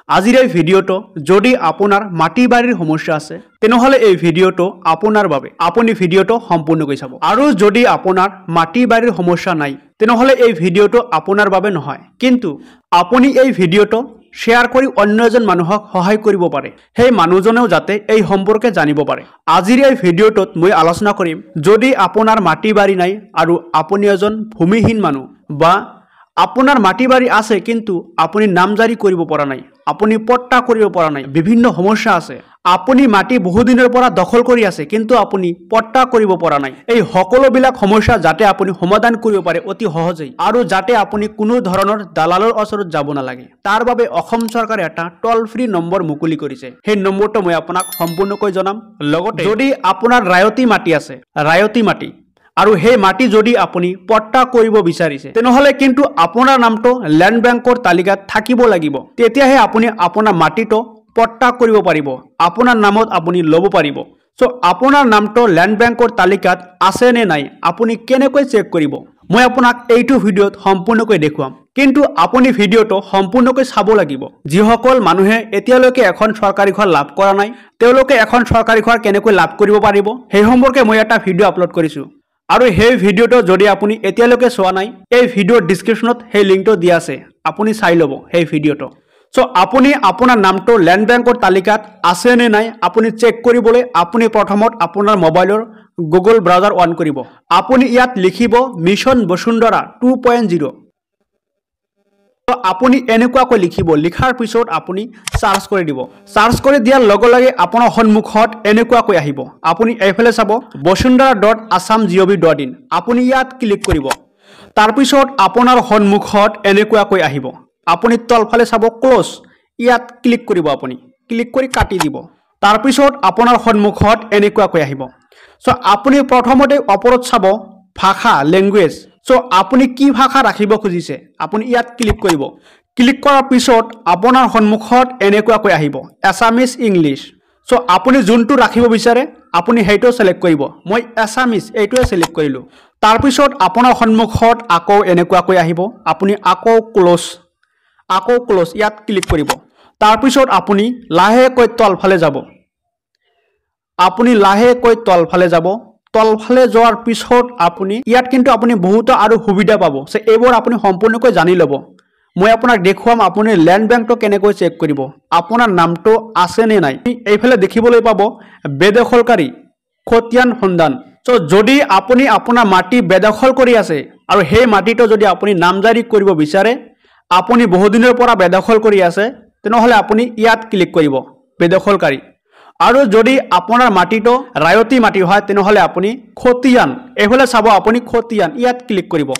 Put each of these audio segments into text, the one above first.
আজিৰ এই ভিডিঅ'টো যদি আপোনাৰ মাটি বাৰীৰ সমস্যা আছে তেনেহলে এই ভিডিঅ'টো আপোনাৰ বাবে আপুনি ভিডিঅ'টো সম্পূৰ্ণকৈ চাব আৰু যদি আপোনাৰ মাটি বাৰীৰ সমস্যা নাই তেনেহলে এই ভিডিঅ'টো আপোনাৰ বাবে নহয় কিন্তু আপুনি এই ভিডিঅ'টো শেয়াৰ কৰি অন্য এজন মানুহক সহায় কৰিব পাৰে সেই মানুহজনেও যাতে এই সম্পৰ্কে জানিব পাৰে আজিৰ এই ভিডিঅ'টোত মই আলোচনা কৰিম যদি আপোনাৰ মাটি বাৰী নাই আৰু আপুনি এজন ভূমিহীন মানুহ বা আপোনাৰ মাটি বাৰী আছে কিন্তু আপুনি নামজাৰি কৰিব পৰা নাই আপুনি পট্টা কৰিব পৰা নাই বিভিন্ন সমস্যা আছে আপুনি মাটি বহুদিনৰ পৰা দখল কৰি আছে কিন্তু আপুনি পট্টা কৰিব পৰা নাই এই সকলোবিলাক সমস্যা যাতে আপুনি সমাধান কৰিব পাৰে অতি সহজেই আৰু যাতে আপুনি কোনো ধৰণৰ দালালৰ ওচৰত যাব নালাগে তাৰ বাবে অসম চৰকাৰে এটা টল ফ্ৰী নম্বৰ মুকলি কৰিছে সেই নম্বৰটো মই আপোনাক সম্পূৰ্ণকৈ জনাম লগতে যদি আপোনাৰ ৰায়তী মাটি আছে ৰায়তী মাটি আৰু সেই মাটি যদি আপুনি পট্টা কৰিব বিচাৰিছে তেনেহলে কিন্তু আপোনাৰ নামটো ল্যান্ড বেংকৰ তালিকাত থাকিব লাগিব তেতিয়াহে আপুনি আপোনাৰ মাটিটো পট্টা কৰিব পাৰিব আপোনাৰ নামত আপুনি ল'ব পাৰিব সো আপোনাৰ নামটো ল্যান্ড বেংকৰ তালিকাত আছে নে নাই আপুনি কেনেকৈ চেক কৰিব মই আপোনাক এইটো ভিডিঅ'ত সম্পূৰ্ণকৈ দেখুৱাম কিন্তু আপুনি ভিডিঅ'টো সম্পূৰ্ণকৈ চাব লাগিব যিসকল মানুহে এতিয়ালৈকে এখন চৰকাৰী ঘৰ লাভ কৰা নাই তেওঁলোকে এখন চৰকাৰী ঘৰ কেনেকৈ লাভ কৰিব পাৰিব সেই সম্পৰ্কে মই এটা ভিডিঅ' আপলোড কৰিছো আৰু সেই ভিডিঅ'টো যদি আপুনি এতিয়ালৈকে চোৱা নাই এই ভিডিঅ'ৰ ডেসক্ৰিপচনত সেই লিংকটো দিয়া আছে আপুনি চাই ল'ব সেই ভিডিঅ'টো সো আপুনি আপোনাৰ নামটো ল্যান্ড বেংকৰ তালিকাত আছে নে নাই আপুনি চেক কৰিবলৈ আপুনি প্ৰথমত আপোনাৰ মোবাইলৰ গুগল ব্ৰাউজাৰ অন কৰিব আপুনি ইয়াত লিখিব মিছন বসুন্ধৰা 2.0 তো আপুনি এনেকুৱাকৈ লিখিব লিখাৰ পিছত আপুনি সাৰ্চ কৰি দিব সাৰ্চ কৰি দিয়াৰ লগে লগে আপোনাৰ সন্মুখত এনেকুৱাকৈ আহিব আপুনি এইফালে চাব bosundhara.assam.gov.in আপুনি ইয়াত ক্লিক কৰিব তাৰ পিছত আপোনাৰ সন্মুখত এনেকুৱাকৈ আহিব আপুনি তলফালে চাব ক্লোজ ইয়াত ক্লিক কৰিব আপুনি ক্লিক কৰি কাটি দিব তাৰ পিছত আপোনাৰ সন্মুখত এনেকুৱাকৈ আহিব সো আপুনি প্ৰথমতে ওপৰত চাব ভাষা ল্যাঙ্গুৱেজ সো আপুনি কি ভাষা ৰাখিব খুজিছে আপুনি ইয়াত ক্লিক কৰিব ক্লিক কৰাৰ পিছত আপোনাৰ সন্মুখত এনেকুৱাকৈ আহিব আছামিজ ইংলিছ সো আপুনি যোনটো ৰাখিব বিচাৰে আপুনি হেইটো সিলেক্ট কৰিব মই আছামিজ এইটোৱে সিলেক্ট কৰিলো তাৰ পিছত আপোনাৰ সন্মুখত আকৌ এনেকুৱাকৈ আহিব আপুনি আকৌ ক্লোজ ইয়াত ক্লিক কৰিব তাৰ পিছত আপুনি লাহেকৈ তলফালে যাব তলফালে যোৱাৰ পিছত আপুনি ইয়াত কিন্তু আপুনি বহুত আৰু সুবিধা পাব সে এইবোৰ আপুনি সম্পূৰ্ণকৈ জানি ল'ব মই আপোনাক দেখুৱাম আপুনি ল্যান্ড বেংকটো কেনেকৈ চেক কৰিব আপোনাৰ নামটো আছে নে নাই এইফালে দেখিবলৈ পাব বেদখলকাৰী খতিয়ান সন্ধান সো যদি আপুনি আপোনাৰ মাটি বেদখল কৰি আছে আৰু সেই মাটিটো যদি আপুনি নামজাৰি কৰিব বিচাৰে আপুনি বহুদিনৰ পৰা বেদখল কৰি আছে তেনেহলে আপুনি ইয়াত ক্লিক কৰিব বেদখলকাৰী আৰু যদি আপোনাৰ মাটিটো ৰায়তী মাটি হয় তেনেহলে আপুনি খতিয়ান এইফালে চাব আপুনি খতিয়ান ইয়াত ক্লিক কৰিব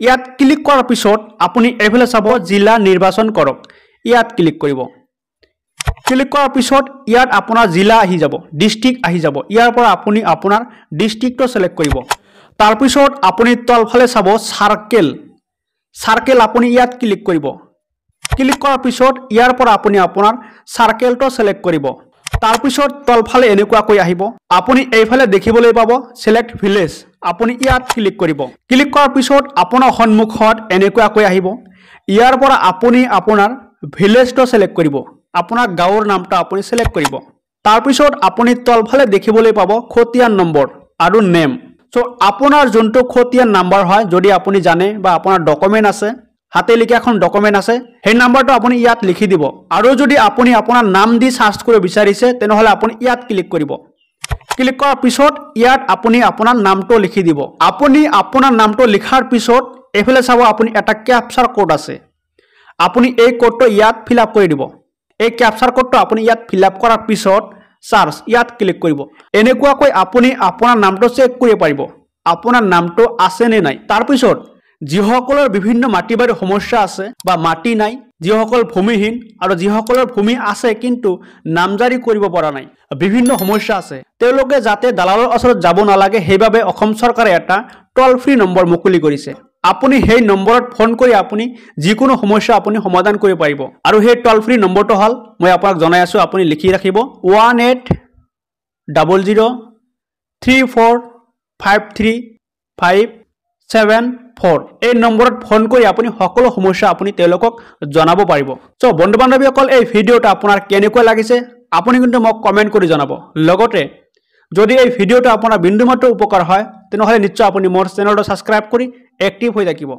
ইয়াত ক্লিক কৰাৰ পিছত আপুনি এইফালে চাব জিলা নিৰ্বাচন কৰক ইয়াত ক্লিক কৰিব ক্লিক কৰাৰ পিছত ইয়াত আপোনাৰ জিলা আহি যাব ডিস্ট্ৰিক্ট আহি যাব ইয়াৰ পৰা আপুনি আপোনাৰ ডিস্ট্ৰিক্টটো সিলেক্ট কৰিব তাৰ পিছত আপুনি তলফালে চাব সাৰ্কেল আপুনি ইয়াত ক্লিক কৰিব ক্লিক কৰাৰ পিছত ইয়াৰ পৰা আপুনি আপোনাৰ সাৰ্কেলটো সিলেক্ট কৰিব তাৰ পিছত তলফালে এনেকুৱাকৈ আহিব আপুনি এইফালে দেখিবলৈ পাব সিলেক্ট ভিলেজ আপুনি ইয়াত ক্লিক কৰিব ক্লিক কৰাৰ পিছত আপোনাৰ সন্মুখত এনেকুৱাকৈ আহিব ইয়াৰ পৰা আপুনি আপোনাৰ ভিলেজটো সিলেক্ট কৰিব আপোনাৰ গাঁৱৰ নামটো আপুনি সিলেক্ট কৰিব তাৰ পিছত আপুনি তলফালে দেখিবলৈ পাব খতিয়ান নম্বৰ আৰু নেম সো আপোনাৰ যোনটো খতিয়ান নাম্বাৰ হয় যদি আপুনি জানে বা আপোনাৰ ডকুমেন্ট আছে হাতে লিখা এখন ডকুমেন্ট আছে সেই নাম্বাৰটো আপুনি ইয়াত লিখি দিব আৰু যদি আপুনি আপোনাৰ নাম দি সাৰ্চ কৰিব বিচাৰিছে তেনেহলে আপুনি ইয়াত ক্লিক কৰিব ক্লিক কৰাৰ পিছত ইয়াত আপুনি আপোনাৰ নামটো লিখি দিব আপুনি আপোনাৰ নামটো লিখাৰ পিছত এফালে চাব আপুনি এটা ক্যাপচাৰ কোড আছে আপুনি এই কোডটো ইয়াত ফিল আপ কৰি দিব এই ক্যাপচাৰ কোডটো আপুনি ইয়াত ফিল আপ কৰাৰ পিছত সাৰ্চ ইয়াত ক্লিক কৰিব এনেকুৱাকৈ আপুনি আপোনাৰ নামটো চেক কৰিব পাৰিব আপোনাৰ নামটো আছে নে নাই তাৰ পিছত যিসকলৰ বিভিন্ন মাটি বাৰীৰ সমস্যা আছে বা মাটি নাই যিসকল ভূমিহীন আৰু যিসকলৰ ভূমি আছে কিন্তু নামজাৰি কৰিব পৰা নাই বিভিন্ন সমস্যা আছে তেওঁলোকে যাতে দালালৰ ওচৰত যাব নালাগে সেইবাবে অসম চৰকাৰে এটা টল ফ্ৰী নম্বৰ মুকলি কৰিছে আপুনি সেই নম্বৰত ফোন কৰি আপুনি যিকোনো সমস্যা আপুনি সমাধান কৰিব পাৰিব আৰু সেই টল ফ্ৰী নম্বৰটো হল মই আপোনাক জনাই আছো আপুনি লিখি ৰাখিব 1800345357 4 এই নম্বৰত ফোন কৰি আপুনি সকলো সমস্যা আপুনি তেওঁলোকক জনাব পাৰিব সো বন্ধু বান্ধৱীসকল এই ভিডিঅ'টো আপোনাৰ কেনেকুৱা লাগিছে আপুনি কিন্তু মোক কমেন্ট কৰি জনাব লগতে যদি এই ভিডিঅ'টো আপোনাৰ বিন্দুমাত্ৰ উপকাৰ হয় তেনহলে নিশ্চয় আপুনি মোৰ চেনেলটো সাবস্ক্ৰাইব কৰি এক্টিভ হৈ থাকিব